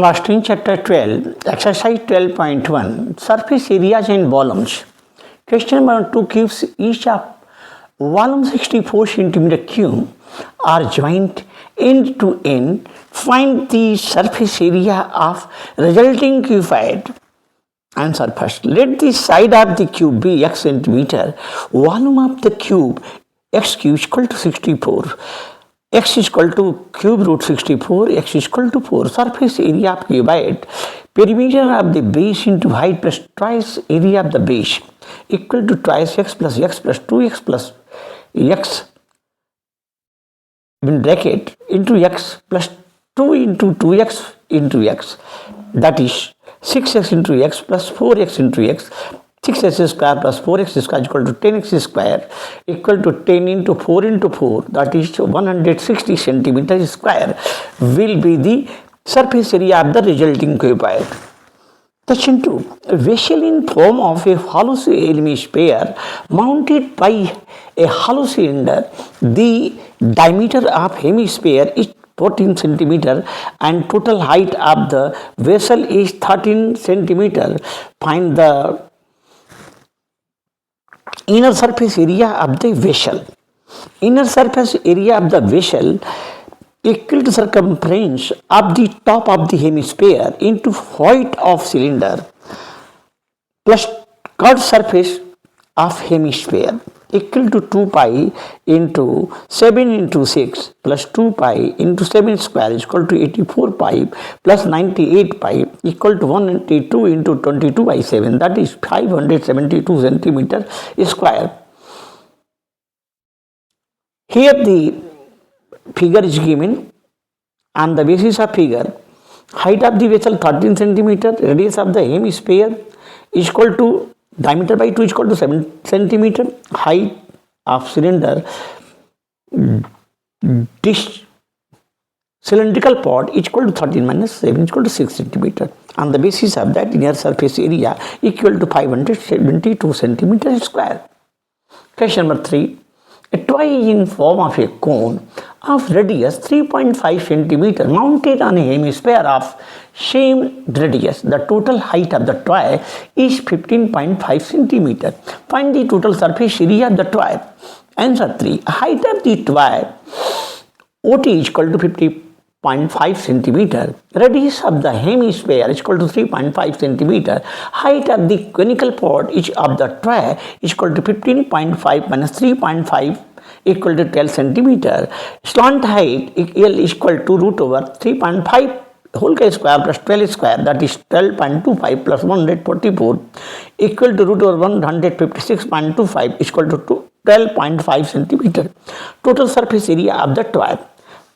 Class 10 Chapter 12 Exercise 12.1 Surface areas and volumes. Question number 2 gives each of volume 64 cm cube are joined end to end. Find the surface area of resulting cuboid. Answer first. Let the side of the cube be x centimeter. Volume of the cube x cube is equal to 64. X is equal to cube root 64, x is equal to 4. Surface area of cuboid, perimeter of the base into height plus twice area of the base equal to twice x plus 2x plus x in bracket into x plus 2 into 2x into x, that is 6x into x plus 4x into x. 6x square plus 4x square is equal to 10x square equal to 10 into 4 into 4, that is 160 centimeter square will be the surface area of the resulting cuboid. Question 2. A vessel in form of a hollow hemisphere mounted by a hollow cylinder. The diameter of hemisphere is 14 centimeter and total height of the vessel is 13 centimeter. Find the inner surface area of the vessel. Inner surface area of the vessel equal to circumference of the top of the hemisphere into height of cylinder plus curved surface of hemisphere equal to 2 pi into 7 into 6 plus 2 pi into 7 square is equal to 84 pi plus 98 pi equal to 182 into 22 by 7, that is 572 centimeter square. Here the figure is given. On the basis of figure, height of the vessel 13 centimeter, radius of the hemisphere is equal to diameter by 2 is equal to 7 centimeter, height of cylinder, this cylindrical part is equal to 13 minus 7 is equal to 6 centimeter. On the basis of that, inner surface area equal to 572 centimeter square. Question number 3. A toy in form of a cone of radius 3.5 centimeter mounted on a hemisphere of same radius. The total height of the toy is 15.5 centimeter. Find the total surface area of the toy. Answer 3. Height of the toy OT is equal to 50.5 centimeter. Radius of the hemisphere is equal to 3.5 centimeter. Height of the conical part of the toy is equal to 15.5 minus 3.5 equal to 12 centimeter. Slant height L is equal to root over 3.5 whole square plus 12 square, that is 12.25 plus 144 equal to root over 156.25 is equal to 12.5 centimeter. Total surface area of the toy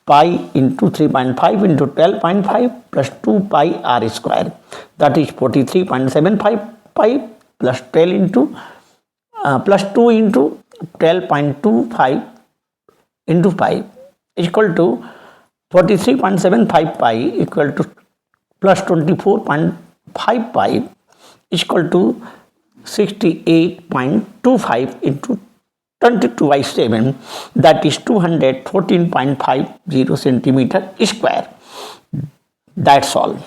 pi into 3.5 into 12.5 plus 2 pi r square, that is 43.75 pi plus 12 into plus 2 into 12.25 into pi is equal to 43.75 pi equal to plus 24.5 pi is equal to 68.25 into 22 by 7, that is 214.50 centimeter square. That's all.